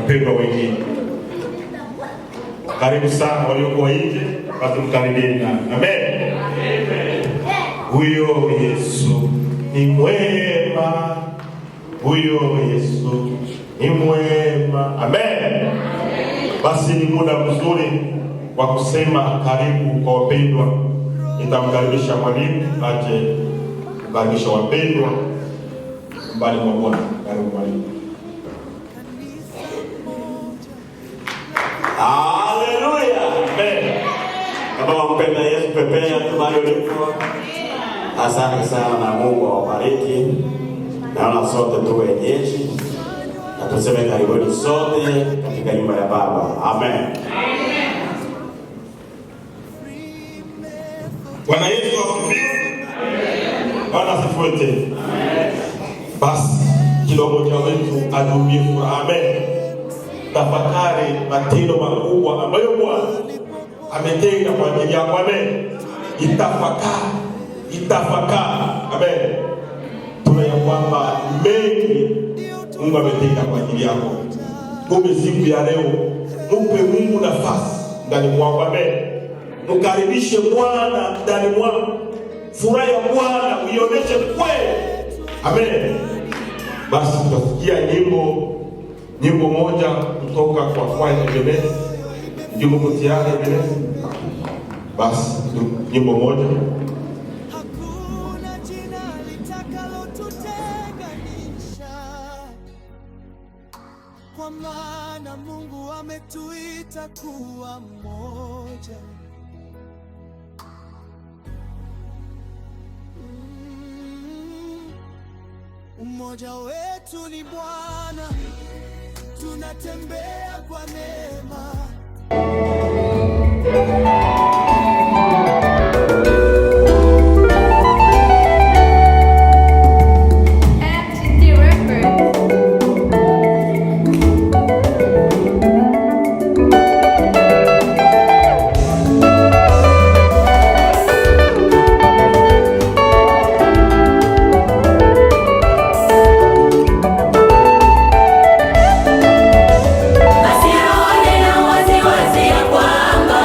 wapendwa wengine. Karibu sana waliokuwa nje, basi mkaribini nami. Amen. Huyo Yesu ni mwema, huyo Yesu ni mwema. Amen. Basi ni muda mzuri wa kusema karibu kwa wapendwa. Nitamkaribisha mwalimu aje kukaribisha wapendwa mbali kwa Bwana. Karibu mwalimu. Haleluya. Amen. Kama mpenda Yesu pepea tu ulipo. Asante sana, Mungu awabariki. Naona sote tu wenyeji. Na tuseme karibuni sote katika nyumba ya Baba. Amen. Bwana Yesu asifiwe. Bwana asifiwe tena. Basi kila mmoja wetu adumie furaha. Amen. Tafakari matendo makubwa ambayo Bwana ametenda kwa ajili yako. Amen. Itafakari. Amen. Tunaya kwamba mengi Mungu ametenda kwa ajili yako. Kumbe siku ya leo mpe Mungu nafasi ndani mwako. Amen. Mkaribishe Bwana ndani mwako. Furaha ya Bwana uionyeshe kweli. Amen. Basi tutasikia nyimbo moja kutoka kwa kwaya Ebenezi. Nyimbo tayari Ebenezi. Basi nyimbo moja. Hakuna jina litakalo tutenganisha, kwa maana Mungu ametuita kuwa mmoja. Umoja wetu ni Bwana, tunatembea kwa neema. Basi aone na wazi wazi ya kwamba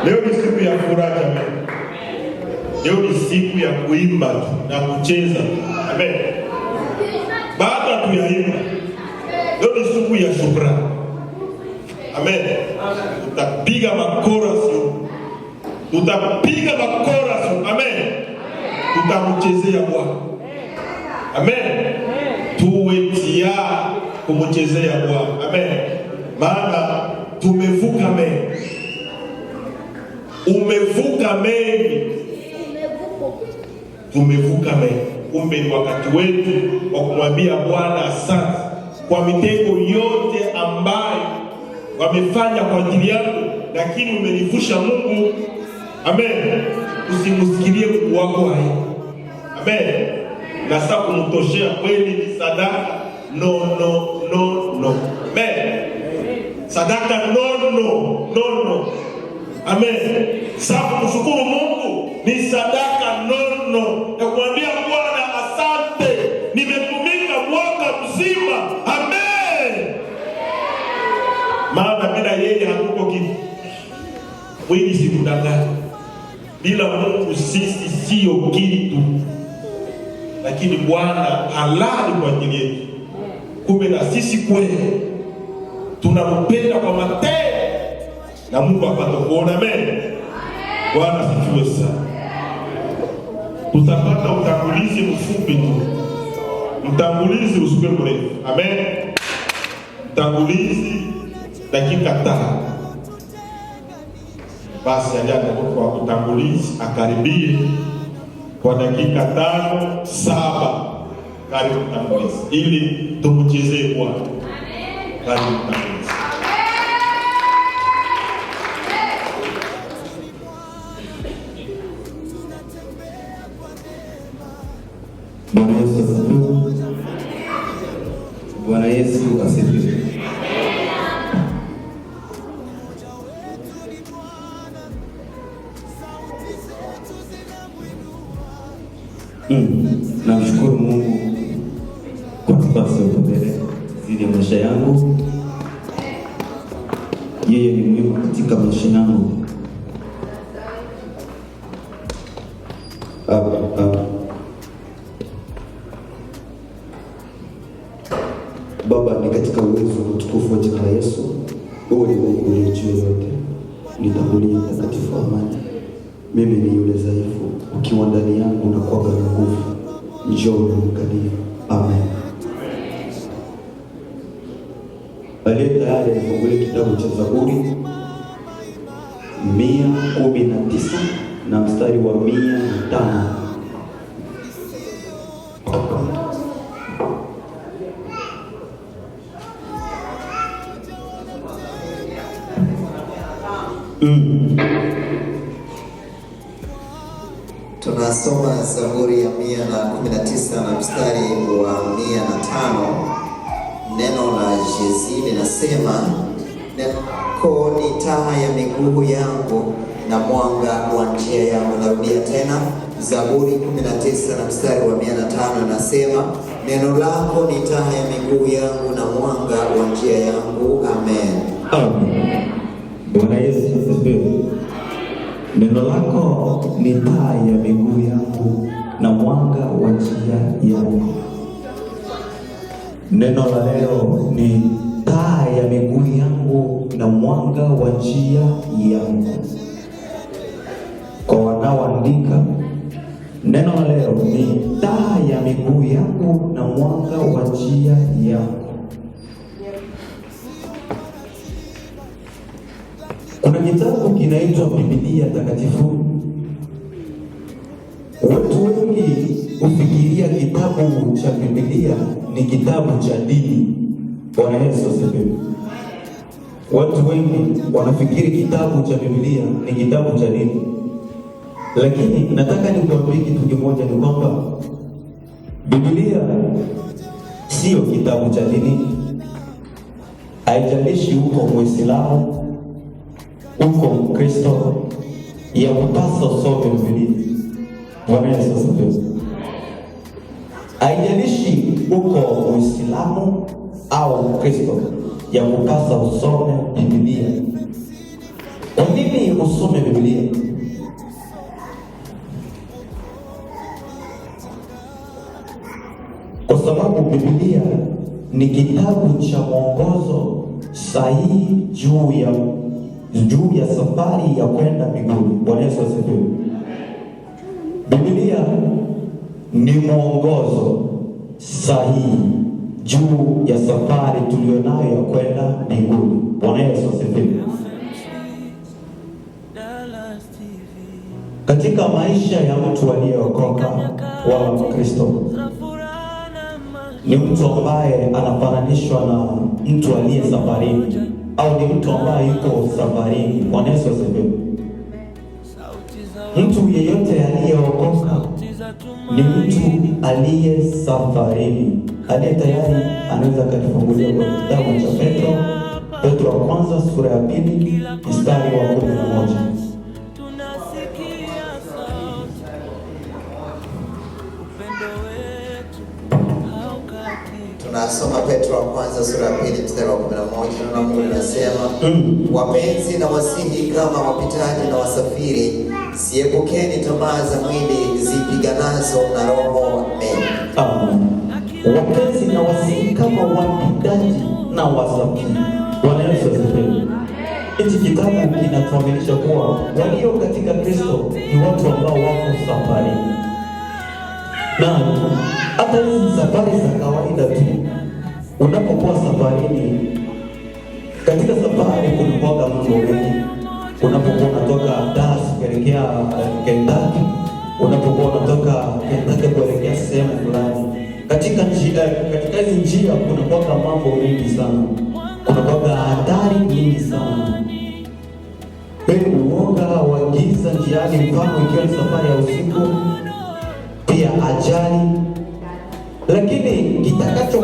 Leo ni siku ya furaha jamani. Leo ni siku ya kuimba na kucheza. Amen. Baada tu ya imba, leo ni siku ya shukrani. Amen. Tutapiga makorasi. Tutapiga makorasi. Amen. Tutamchezea Bwana. Amen. Tuwetia kumchezea Bwana. Amen. Maana tumevuka mengi. Umevuka mengi. Tumevuka mengi. Kumbe ni wakati wetu wa kumwambia Bwana asante kwa mitego yote ambayo wamefanya kwa ajili yangu, lakini umenivusha Mungu. Amen. Usimusikilie Mungu wako hai. Amen. Na sasa kumtoshea kweli ni sadaka. No. Amen. Sadaka no. Amen. Sasa kumshukuru Mungu ni sadaka no. Na kuambia Bwana asante, nimetumika mwaka mzima. Amen. Maana bila yeye hatuko kitu. Mwili si kudanganya. Bila Mungu sisi sio kitu. Lakini Bwana halali kwa ajili yetu. Kumbe na sisi kweli tunampenda kwa matendo na Mungu apate kuona. Amen. Bwana asifiwe sana. Tutapata utangulizi mfupi tu. Mtangulizi usiwe mrefu. Amen. Mtangulizi dakika 5. Basi ajana kwa utangulizi akaribie kwa dakika 5, 7. Karibu mtangulizi ili tumchezee Bwana. Karibu mtangulizi. Bwana Yesu asifiwe. Bwana Yesu asifiwe. Namshukuru Mungu kwa nafasi ya mbele zidi ya maisha yangu. Yeye ni muhimu katika maisha yangu. Baba, ni katika uwezo na utukufu wa jina la Yesu. Wewe ni Mungu uliye juu yote. Nitangulie mtakatifu amani. Mimi ni yule dhaifu, ukiwa ndani yangu na kwa nguvu. Njoo unikanie. Amen. Aliye tayari nifungulie kitabu cha Zaburi 119 na mstari wa 105. Tunasoma Zaburi ya 119 na mstari wa 105. Neno la Yesu linasema, neno lako ni taa ya miguu yangu na mwanga wa njia yangu. Narudia tena, Zaburi 19 na mstari wa 105 nasema, neno lako ni taa ya miguu yangu na mwanga wa njia yangu. Amen. Amen. Bwana Yesu asifiwe. Neno lako ni taa ya miguu yangu na mwanga wa njia yangu. Neno la leo ni taa ya miguu yangu na mwanga wa njia yangu. Kwa wanaoandika, neno la leo ni taa ya miguu yangu na mwanga wa njia yangu. Kuna kitabu kinaitwa Biblia Takatifu. Watu wengi hufikiria kitabu cha Biblia ni kitabu cha dini. Bwana Yesu asifiwe. Watu wengi wanafikiri kitabu cha Biblia ni kitabu cha dini. Lakini nataka nikuambie kitu kimoja, ni kwamba Biblia sio kitabu cha dini. Haijalishi uko Muislamu, uko Mkristo, ya kupasa usome Biblia. Bwana Yesu asifiwe. Haijalishi uko Muislamu au Mkristo, ya kupasa usome Biblia. Kwa nini usome Biblia? Kwa sababu Biblia ni kitabu cha mwongozo sahihi juu ya safari ya kwenda mbinguni. Bwana Yesu asifiwe. Biblia ni mwongozo sahihi juu ya safari tulionayo ya kwenda mbinguni. Bwana Yesu asifiwe. Katika maisha ya mtu aliyeokoka wa Kristo, ni mtu ambaye anafananishwa na mtu aliye safarini, au ni mtu ambaye yuko safarini. Bwana Yesu asifiwe. Mtu yeyote aliyeokoka ni mtu aliye safarini, aliye tayari. Anaweza kutufungulia kwa kitabu cha Petro wa kwanza sura ya 2 mstari wa 11. Tunasoma Petro wa kwanza sura ya 2 mstari wa 11, na Mungu anasema, wapenzi na wasihi kama wapitaji na wasafiri, siepukeni tamaa za mwili zipiganazo na roho mengi. Wapenzi na wasihi kama wapitaji na wasafiri. Bwana Yesu asifiwe. Hichi kitabu kinatuaminisha kuwa walio katika Kristo ni watu ambao wako safarini. Na hata hizi safari za kawaida tu, unapokuwa safarini, katika safari kunakuwa mambo mengi. Unapokuwa unatoka Dallas kuelekea Kentucky, unapokuwa unatoka Kentucky kuelekea sehemu fulani, katika hizi njia kunakuwa mambo mengi sana, kunakuwa hatari nyingi sana. Uoga wa giza njiani, mfano ikiwa ni safari ya usiku, pia ajali. Lakini kitakacho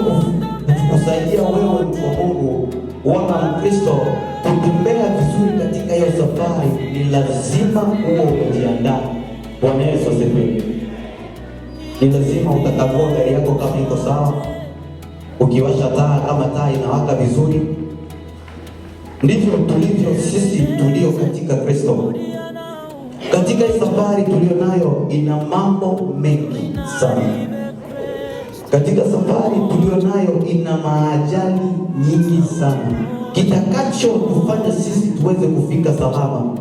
kusaidia wewe mtu wa Mungu, wana Mkristo, kutembea vizuri katika hiyo safari, ni lazima uwe umejiandaa. Bwana Yesu asifiwe. Ni lazima utakagua gari yako kama iko sawa, ukiwasha taa kama taa inawaka vizuri. Ndivyo tulivyo sisi tulio katika Kristo. Katika hii safari tulio nayo ina mambo mengi sana. Katika safari tulio nayo ina maajali nyingi sana. Kitakacho kufanya sisi tuweze kufika salama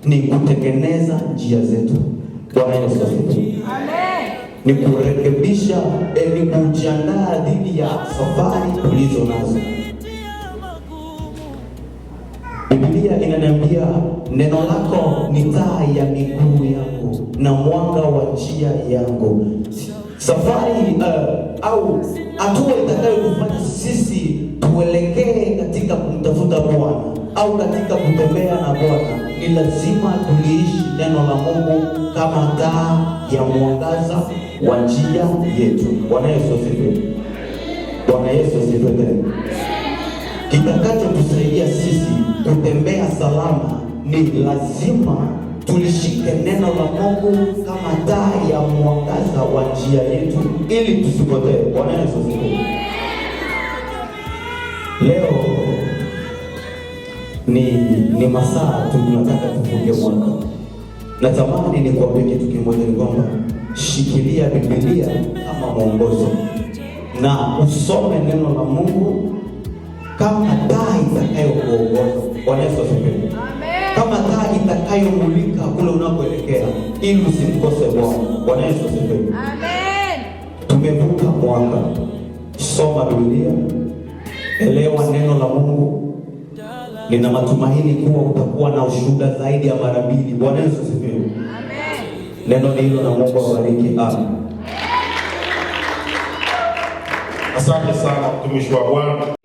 ni kutengeneza njia zetu. Bwana Yesu asifiwe. Amen. Ni kurekebisha, ni kujiandaa dhidi ya safari tulizo nazo. Biblia inaniambia neno lako ni taa ya miguu yangu na mwanga wa njia yangu. Safari au hatua itakayotufanya sisi tuelekee katika kumtafuta Bwana au katika kutembea na Bwana, ni lazima tuliishi neno la Mungu kama taa ya mwangaza wa njia yetu. Bwana Yesu asifiwe. Bwana Yesu asifiwe. Kitakacho tusaidia sisi kutembea salama ni lazima tulishike neno la Mungu kama taa ya mwangaza wa njia yetu, ili tusipotee. Bwana Yesu asifiwe. Leo ni masaa tu tunataka tufunge mwaka. Natamani nikuambie kitu kimoja, ni kwamba shikilia Biblia kama mwongozo na usome neno la Mungu kama taa itakayokuongoza. Bwana Yesu asifiwe. Kama taa itakayomulika kule unakoelekea, ili usimkose Bwana. Bwana Yesu asifiwe. Amen. Tumevuka mwaka. Soma Biblia, elewa neno la Mungu. Nina matumaini kuwa utakuwa na ushuhuda zaidi ya mara 2. Bwana Yesu asifiwe. Amen. Neno ni hilo na Mungu awabariki. Amen. Asante sana mtumishi wa Bwana.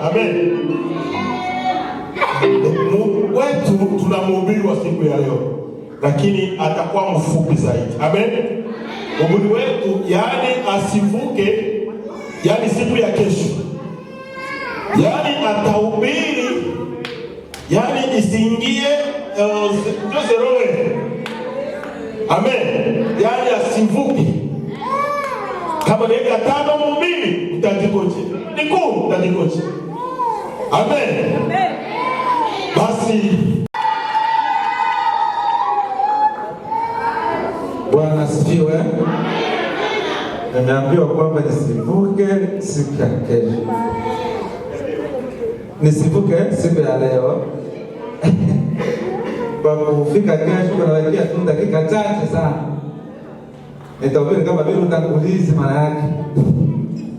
Amen. Wetu tunamhubiri wa siku ya leo, lakini atakuwa mfupi zaidi. Amen. Mhubiri wetu yani asivuke, yani siku ya kesho, yani atahubiri, yani isiingie zeroe. Amen. Yani asivuke. Kama dakika 5 mhubiri utajikoche, ni 10 utajikoche. Amen. Basi Bwana asifiwe. Nimeambiwa kwamba nisivuke siku ya kesho, nisivuke siku ya leo. Kwa kufika kesho kunabakia tu dakika chache sana, nitahubiri kama vile utangulizi maana yake.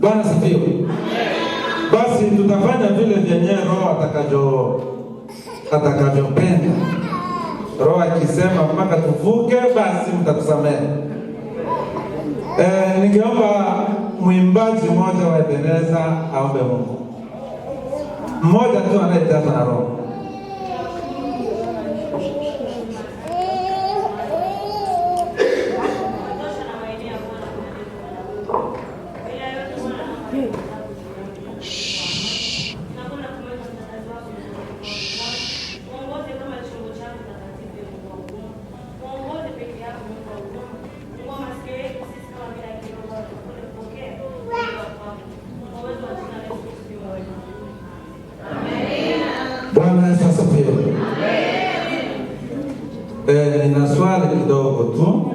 Bwana asifiwe. Basi tutafanya vile vyenye Roho atakavyopenda. Roho akisema mpaka tuvuke, basi mtatusamehe. Ningeomba mwimbaji mmoja wa Ebeneza aombe Mungu. Mmoja tu anayetaka na Roho. Bwana Yesu asifiwe. Nina swali kidogo tu,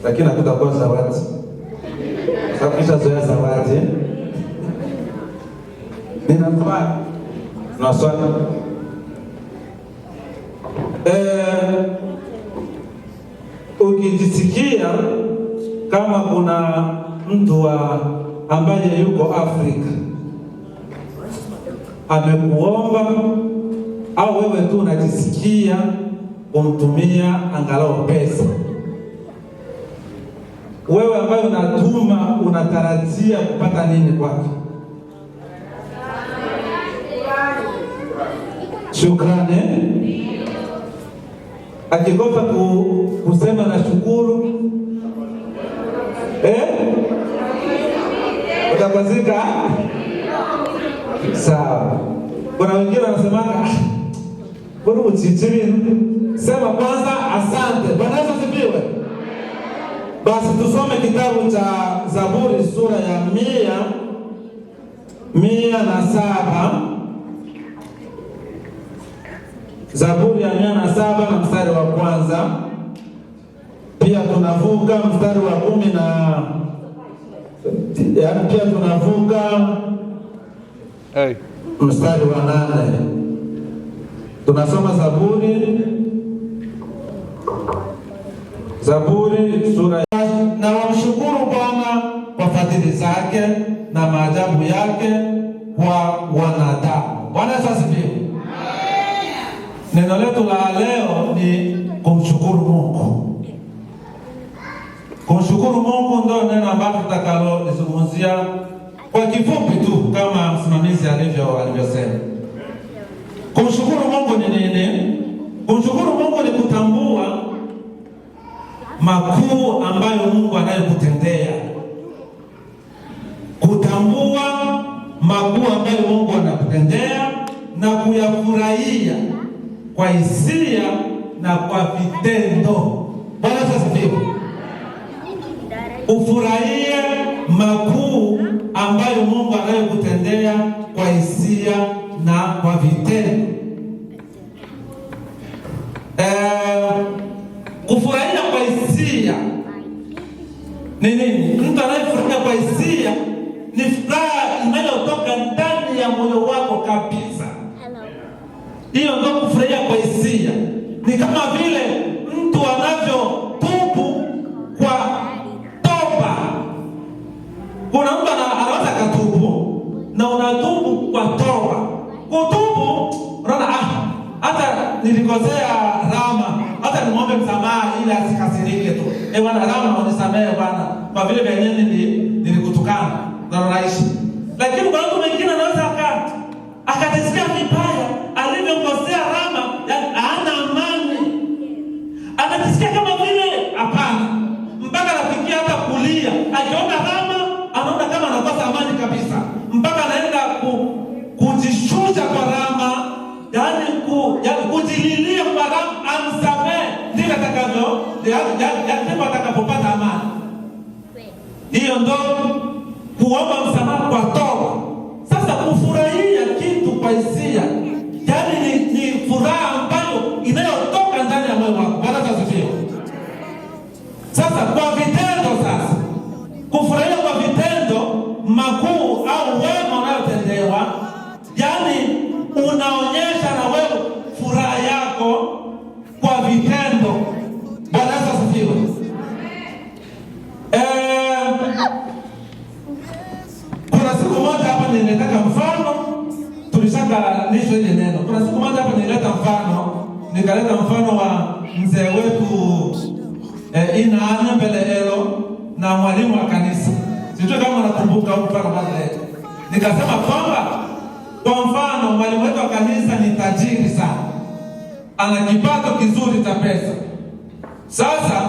lakini hatutakuwa zawadi. Sababu nishazoea zawadi. Nina swali. Ukijisikia kama kuna mtu ambaye yuko Afrika amekuomba, au wewe tu unajisikia kumtumia angalau pesa, wewe ambaye unatuma unatarajia kupata nini kwake? Shukrani. Akikosa kusema na shukuru, utakwazika. Sawa. Kuna wengine wanasemanga bora uchichiri, sema kwanza asante. Bwana Yesu asifiwe. Basi tusome kitabu cha Zaburi sura ya 107. Zaburi ya 107 na mstari wa kwanza. Pia tunavuka mstari wa 10 na pia tunavuka mstari wa 8. Tunasoma Zaburi sura na wamshukuru Bwana kwa fadhili zake na maajabu yake kwa wanadamu. Bwana Yesu asifiwe. Neno letu la leo ni kumshukuru Mungu. Kumshukuru Mungu ndio neno ambalo tutakalolizungumzia kwa kifupi tu kama msimamizi alivyosema. Kumshukuru Mungu ni nini? Kumshukuru Mungu ni kutambua makuu ambayo Mungu anayokutendea. Kutambua makuu ambayo Mungu anakutendea na kuyafurahia kwa hisia na kwa vitendo. Bwana asifiwe. Ufurahie makuu ambayo Mungu anayokutendea kwa hisia na kwa vitendo. Kufurahia kwa hisia ni nini? Mtu anayefurahia kwa hisia ni furaha inayotoka ndani ya moyo wako kabisa. Hiyo ndio kufurahia kwa hisia. Ni kama vile mtu anavyotubu kwa toba. Kuna mtu anaweza katubu na unatubu kwa toba. Kutubu, unaona hata nilikosea Rama, hata nimwombe msamaha ili asikasirike tu. Bwana Rama, unisamehe Bwana kwa vile vyenyewe nilikutukana na rahisi. Lakini kwa mtu mwingine anaweza amsamehe, ndivyo atakavyo, ndipo atakapopata amani. Hiyo ndo kuomba msamaha kwa toba. Sasa kufurahia kitu kwa hisia, yaani ni furaha ambayo inayotoka ndani ya moyo wako. Bwana asifiwe. Sasa kwa vitendo, sasa kufurahia kwa vitendo makuu au wema unayotendewa, yaani unaonyesha na wewe furaha yako kwa vitendo. Bwana asifiwe. Kuna siku moja hapa nilitaka mfano, tulishaka nisho ile neno. Kuna siku moja hapa nilileta mfano, nikaleta mfano wa mzee wetu Ina mbele elo na mwalimu wa kanisa. Sijui kama unakumbuka huko mfano wale. Nikasema kwamba kwa mfano mwalimu wetu wa kanisa ni tajiri sana. Ana kipato kizuri cha pesa. Sasa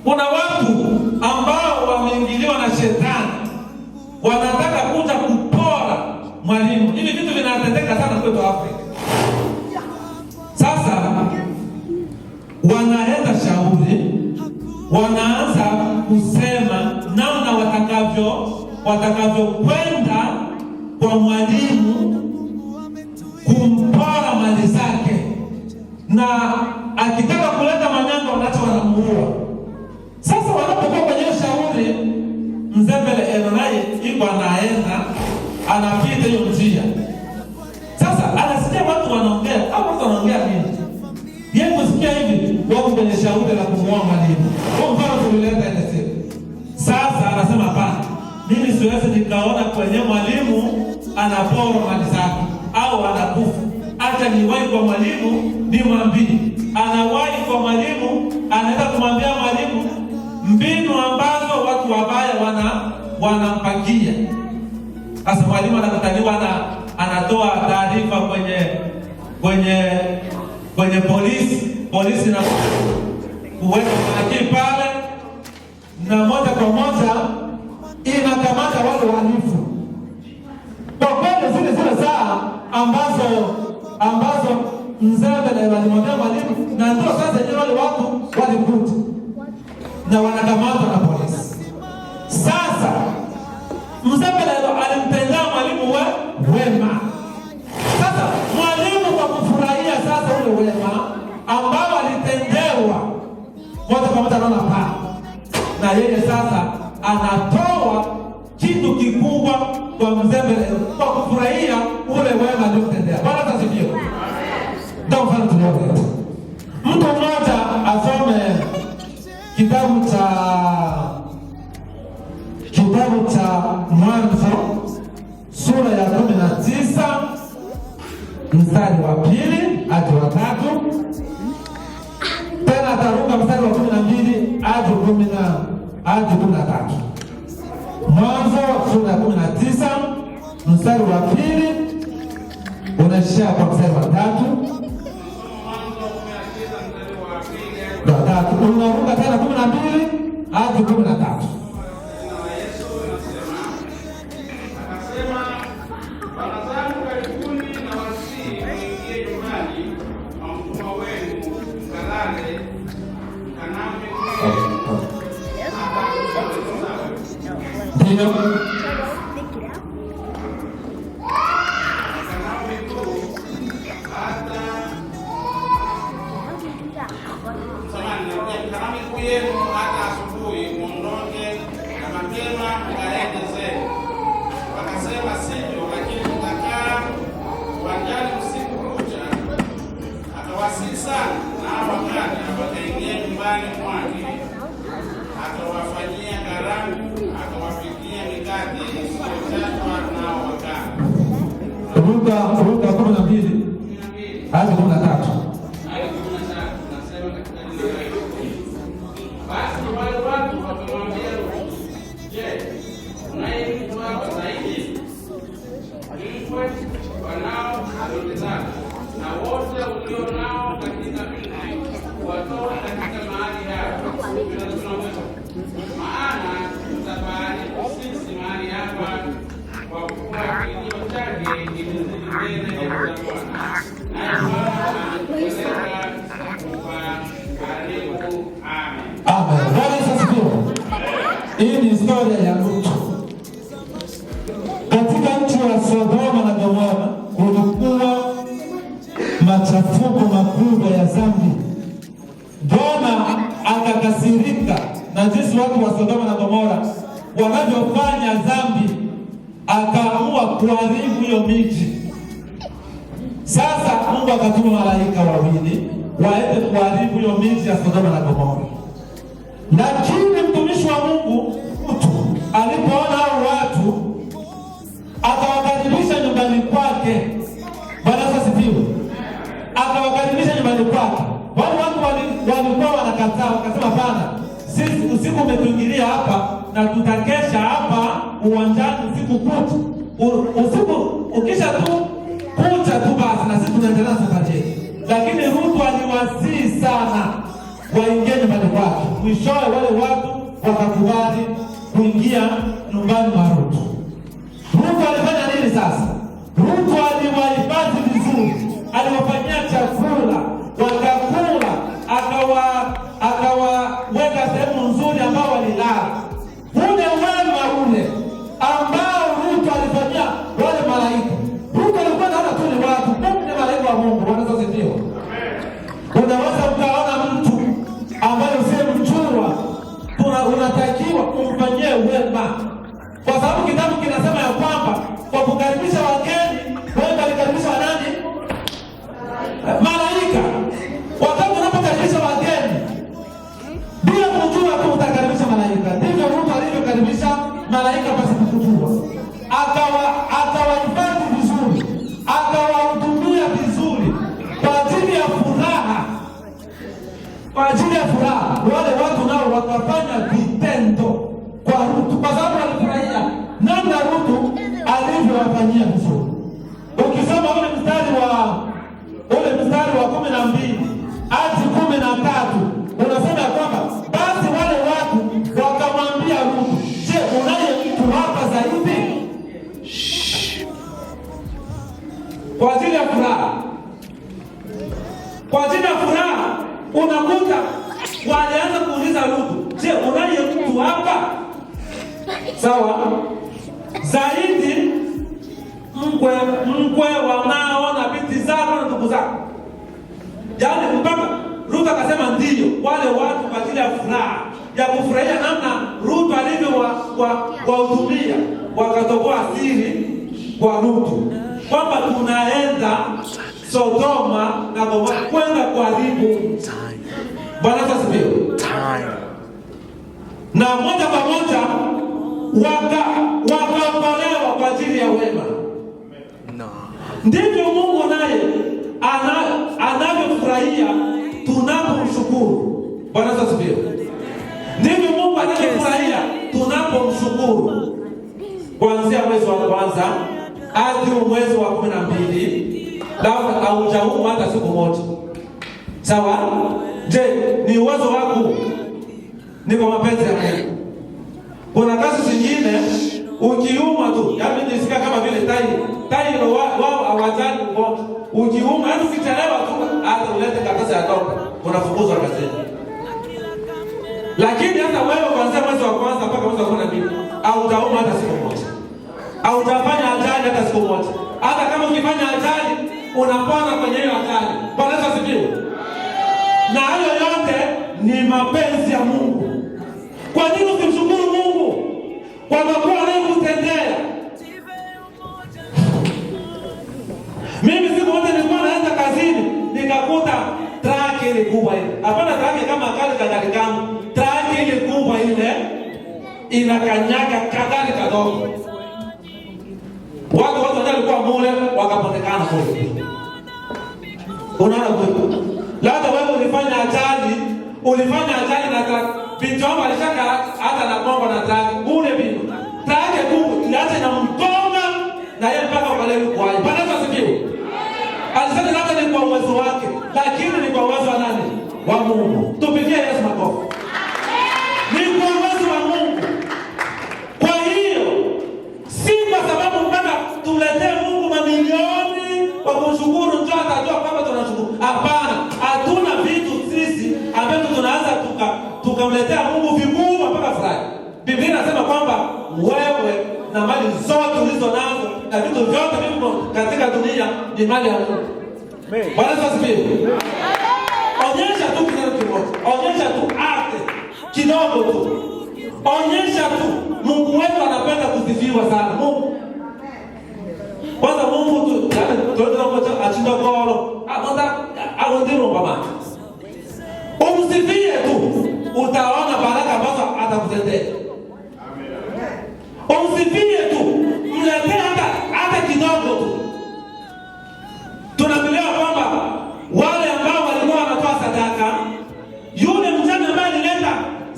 kuna watu ambao wameingiliwa na shetani, wanataka kuja kupora mwalimu. Hivi vitu vinatendeka sana kwetu Afrika. Sasa wanaenda shauri, wanaanza kusema namna watakavyokwenda kwa mwalimu kumpora mali zake, na akitaka kuleta manyanga wanamuua. Sasa wanapokuwa kwenye shauri, mzee mbele naye iko anaenda, anapita hiyo njia. Sasa anasikia watu wanaongea, au watu wanaongea nini? Yeye kusikia hivi, wako kwenye shauri la kumuua mwalimu. Kwa mfano tulileta ile siku. Sasa anasema hapana, mimi siwezi nikaona kwenye mwalimu anapora mali zake au anakufa. Acha niwahi kwa mwalimu nimwambie. Anawahi kwa mwalimu, anaenda kumwambia mwalimu mbinu ambazo watu wabaya wanampakia. Sasa mwalimu anakutaniwa na anatoa taarifa kwenye polisi na kuweka akili pale, na moja kwa moja inakamata wale wahalifu. Kwa kweli zile saa ambazo mzee alimwambia mwalimu, na ndio sasa yenyewe wale watu walikuja na wanakamatwa na polisi. Sasa mzee alimtendea mwalimu wema. Sasa mwalimu kwa kufurahia sasa ule wema ambao alitendewa, moja kwa moja anaona pa, na yeye sasa anatoa kitu kikubwa kwa mzee kwa kufurahia ule wema aliyotendea. Bwana asifiwe. Ndio mfano tunaona. Mtu mmoja asome kitabu cha Mwanzo sura ya 19 mstari wa 2 hadi wa 3. Tena ataruka mstari wa 12 hadi 13. Mwanzo sura ya 19 mstari wa 2 unaishia kwa mstari wa 3. Unaruka tena 12 hadi 13. Hata asubuhi muondoke na mapema mkaende zenu. Wakasema sivyo, lakini mtakaa uwanjani usiku kucha. Akawasihi sana, nao wakaja wakaingia nyumbani mwake. Akawafanyia karamu, akawapikia mikate isiyochachwa, nao wakala. Luka 12 hadi 13. Na wote ulio nao katika miji watoe katika mahali hapa, maana tutapaharibu sisi mahali hapa, kwa kuwa kilio chake kimezidi mbele ya Bwana, naye Bwana anatupeleka Hii ni historia ya Lutu. Katika nchi ya Sodoma na Gomora kulikuwa machafuko makubwa ya dhambi. Bwana akakasirika na jinsi watu wa Sodoma na Gomora wanavyofanya dhambi, akaamua kuharibu hiyo miji. Sasa Mungu akatuma malaika wawili waende kuharibu hiyo miji ya Sodoma na Gomora. Lakini mtumishi wa Mungu Lutu alipoona hao watu, akawakaribisha nyumbani kwake. Bwana asifiwe. Akawakaribisha nyumbani kwake. Wale watu walikuwa wanakataa, wakasema hapana, sisi usiku umetuingilia hapa na tutakesha hapa uwanjani usiku kucha. Usiku ukisha tu kucha tu basi na sisi tunaendelea na safari yetu. Lakini Lutu aliwasihi sana waingie nyumbani kwake. Mwishowe wale watu wakakubali kuingia nyumbani mwa Lutu. Lutu alifanya nini sasa? Lutu aliwahifadhi vizuri, aliwafanyia chakula, wakakula, akawaweka sehemu nzuri ambao walilala. Ule wema ule ambao Lutu alifanyia wale malaika. Lutu alikuwa naona tu ni watu, kumbe ni malaika wa Mungu. Wanazosifiwa. Unaweza ukaona mtu ambaye usimjua, unatakiwa kumfanyie wema, kwa sababu kitabu kinasema ya kwamba kwa kukaribisha wageni wewe alikaribisha nani? Malaika. Wakati unapokaribisha wageni bila kujua tu utakaribisha malaika. Ndivyo Lutu alivyokaribisha malaika basi kujua. Akawahifadhi vizuri, akawahudumia vizuri kwa ajili ya furaha. Kwa ajili ya furaha wale watu nao wakafanya vitendo kwa Lutu, kwa sababu walifurahia namna Lutu alivyowafanyia vizuri. Ukisoma ule mstari wa 12 hadi 13 unasema kwamba basi wale watu wakamwambia Lutu, je, unaye mtu hapa zaidi? Kwa ajili ya furaha. Kwa ajili ya furaha unakuta walianza kuuliza Lutu, je, unaye mtu hapa? Sawa. Zaidi mkwe wanaona binti zako na ndugu zako. Yaani mpaka Lutu akasema ndiyo, wale watu kwa ajili ya furaha ya kufurahia namna Lutu alivyo wahudumia, wakatoboa siri kwa Lutu kwamba tunaenda Sodoma na Gomora kwenda kuharibu. Bwana asifiwe. Na moja kwa moja wakaokolewa kwa ajili ya wema. Ndivyo Mungu naye anavyofurahia tunapomshukuru. Bwana asifiwe. Ndivyo Mungu anavyofurahia tunapomshukuru. Kuanzia mwezi wa kwanza hadi mwezi wa 12, labda haujauma hata siku moja. Sawa? Je, ni uwezo wako? Ni kwa mapenzi ya Mungu. Kuna kazi zingine ukiuma tu, yaani nisikia kama vile tai wao hawajali mgonjwa. Ukiuma hata ukichelewa tu hata ulete karatasi ya toka, unafukuzwa kazini. Lakini hata wewe kuanzia mwezi wa kwanza mpaka mwezi wa 12 hautauma hata siku moja. Hautafanya ajali hata siku moja. Hata kama ukifanya ajali unapona kwenye hiyo ajali. Bwana asifiwe. Na hayo yote ni mapenzi ya Mungu. Kwa nini usimshukuru Mungu kwa makuu anayokutendea? Mimi siku moja nilikuwa naenda kazini nikakuta traki ile kubwa ile. Hapana traki kama kale kagari kangu. Traki ile kubwa ile inakanyaga kagari kadogo. Watu walikuwa mule wakapotekana kule. Unaona kwa labda wewe ulifanya ajali na vichomba alishaka hata na kombo na traki ule bibi. Traki kubwa iliacha na mtonga na yeye mpaka ukalele kwa hiyo. Bwana asifiwe. Alisema labda ni kwa uwezo wake, lakini ni kwa uwezo wa nani? Wa Mungu. Tupigie Yesu makofi. Ni kwa uwezo wa Mungu. Kwa hiyo si kwa sababu mpaka tuletee Mungu mamilioni kwa kushukuru ndio atajua kwamba tunashukuru. Hapana, hatuna vitu sisi ambavyo tunaanza tukamletea Mungu vikubwa mpaka furahi. Biblia na mali zote ulizo nazo na vitu vyote vivyo katika dunia ni mali ya Mungu. Bwana asifiwe. Onyesha tu kitu kimoja. Onyesha tu arte kidogo tu. Onyesha tu Mungu wetu anapenda kusifiwa sana. Mungu. Kwanza Mungu tu, tunaona kwa achinda goro. Ndiro baba. Umsifie tu, utaona baraka ambazo atakutendea. Umsifie tu, mletee hata kidogo tu. Tunaelewa kwamba wale ambao walikuwa wanatoa sadaka, yule mjane ambaye alileta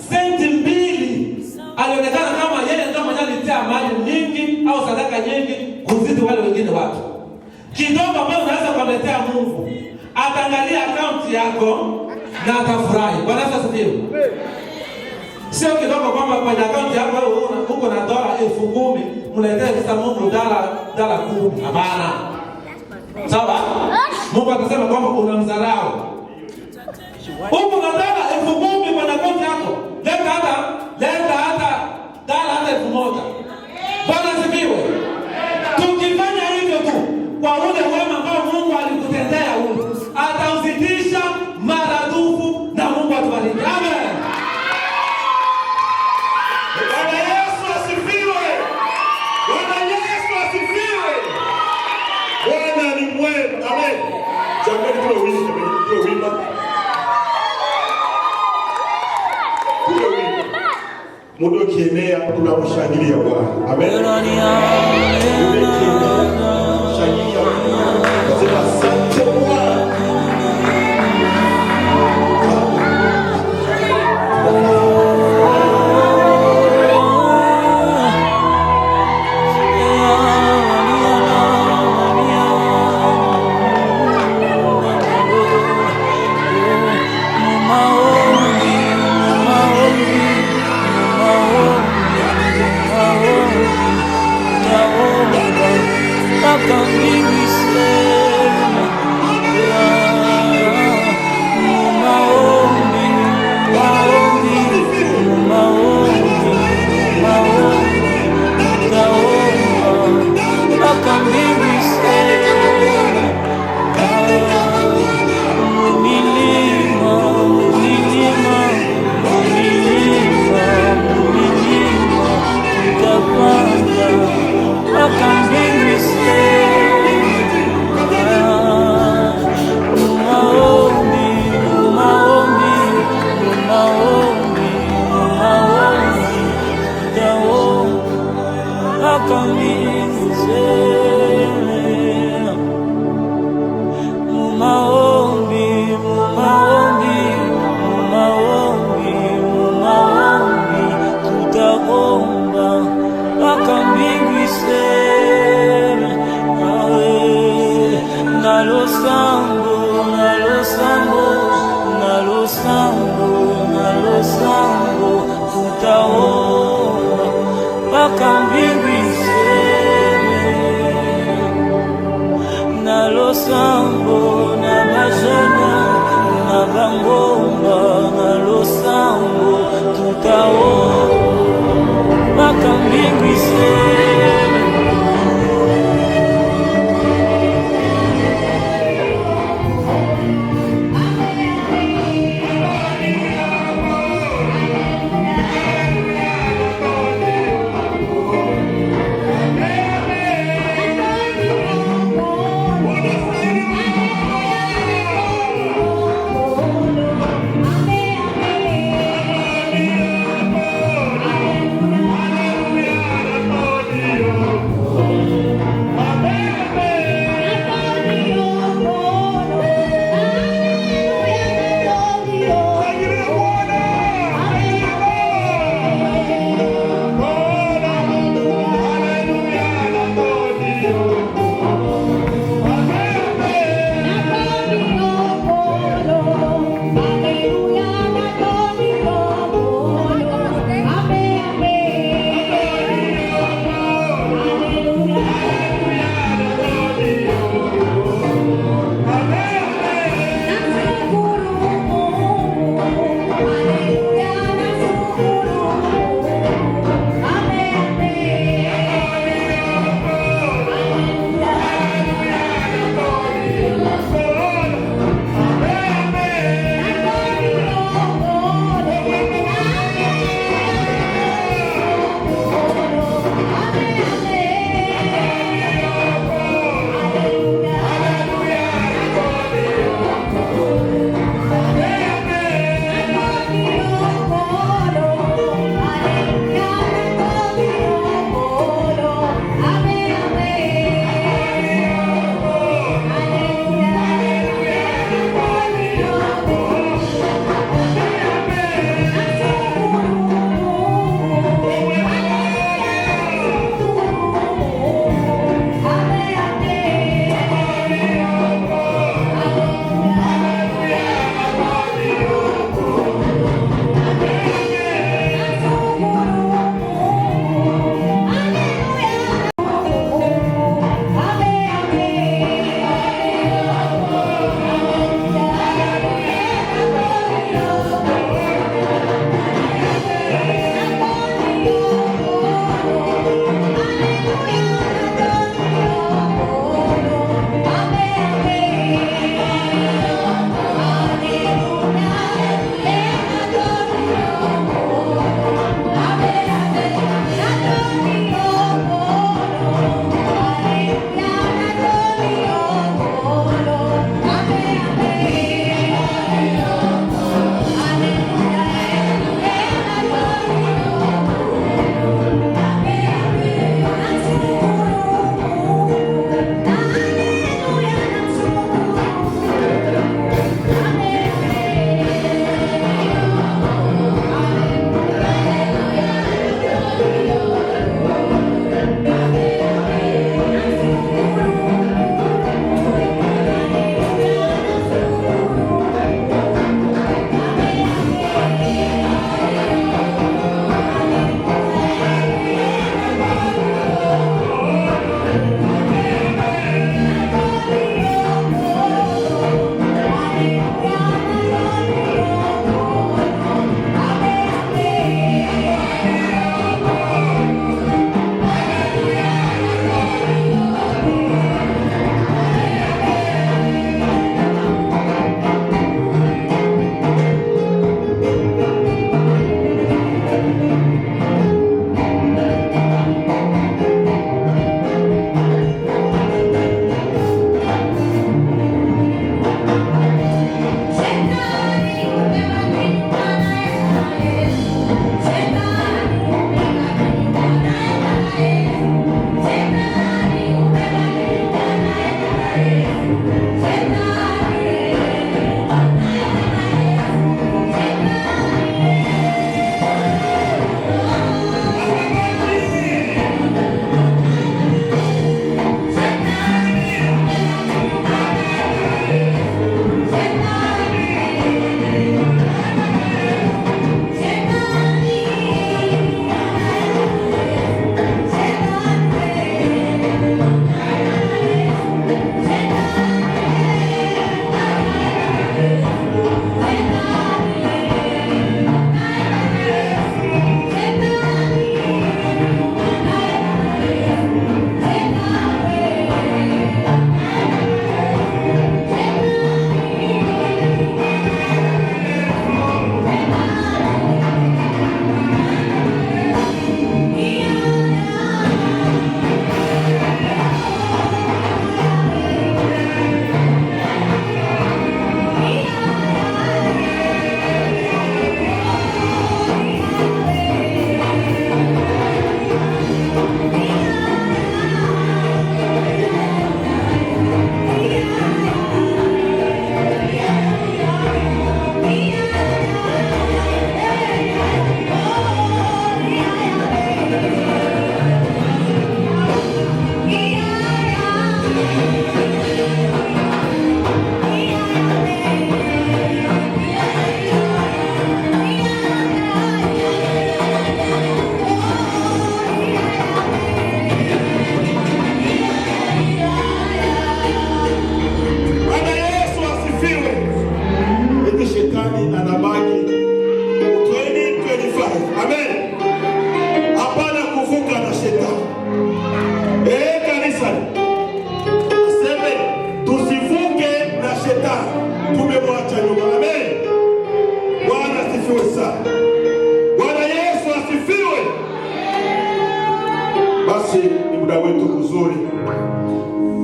senti 2 alionekana kama yeye ndio mwenye alitia mali nyingi au sadaka nyingi kuzidi wale wengine watu. Kidogo ambacho unaweza kumletea Mungu, ataangalia akaunti yako na atafurahi. Bwana asifiwe. Sio kidogo kwamba kwenye akaunti yako uko na dola 10,000, mletee kisa Mungu dola 10. Hapana. Sawa? Mungu atasema kwamba unamdharau. Uko na dola 10,000 kwenye akaunti yako, leta hata dola 1,000. Bwana asifiwe. Tukifanya hivyo tu kwa ule wema ambao Mungu alikutendea ule, atauzidisha maradufu na Mungu atubariki. Amen. Bwana Yesu asifiwe. Bwana Yesu asifiwe. Bwana ni mwema. Amen. Jamani tuwe wimba. Mudo kienea tunamshangilia Bwana. Amen. Shangilia Bwana. Sema asante Bwana.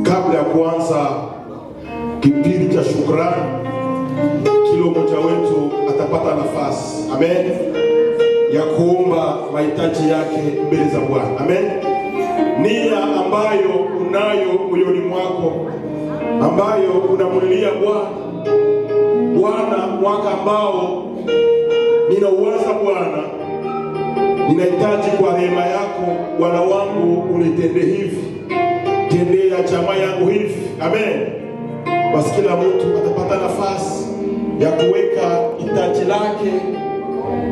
Kabla ya kuanza kipindi cha shukrani, kila mmoja wetu atapata nafasi, amen, ya kuomba mahitaji yake mbele za Bwana, amen. Nia ambayo unayo moyoni mwako, ambayo unamulilia Bwana, mwaka ambao ninauanza Bwana, ninahitaji kwa rehema yako Bwana wangu unitende hivi, tendea jamaa yangu hivi, amen. Basi kila mtu atapata nafasi ya kuweka hitaji lake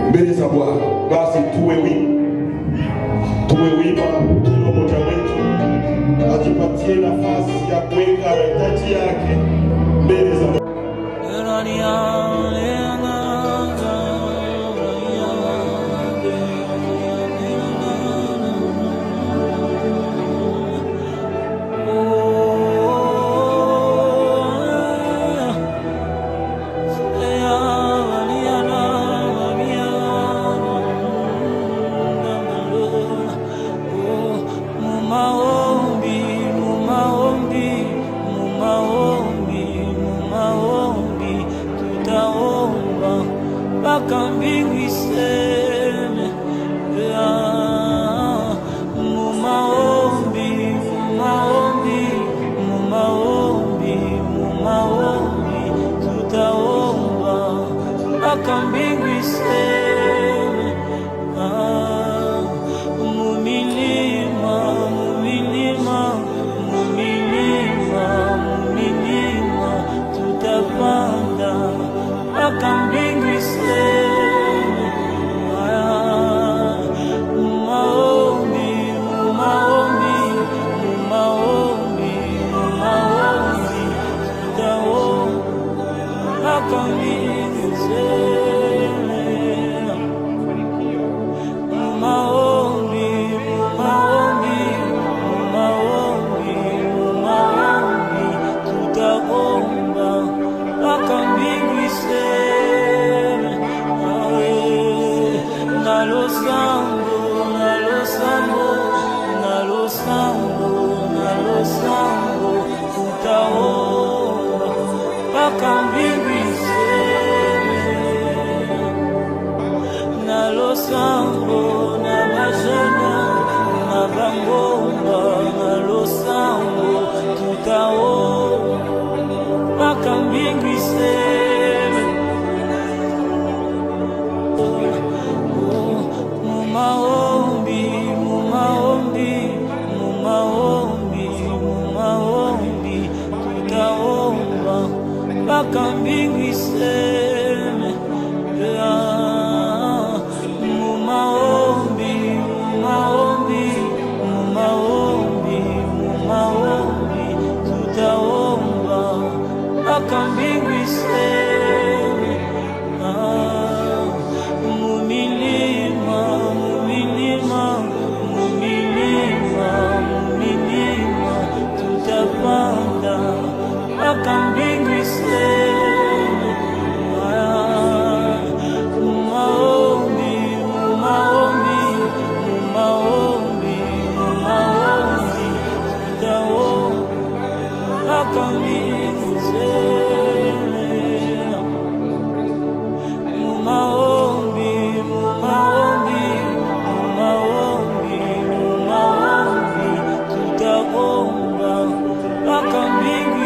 mbele za Bwana. Basi tuwe wima, kila mmoja wetu ajipatie nafasi ya kuweka mahitaji yake mbele za Bwana.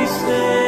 Say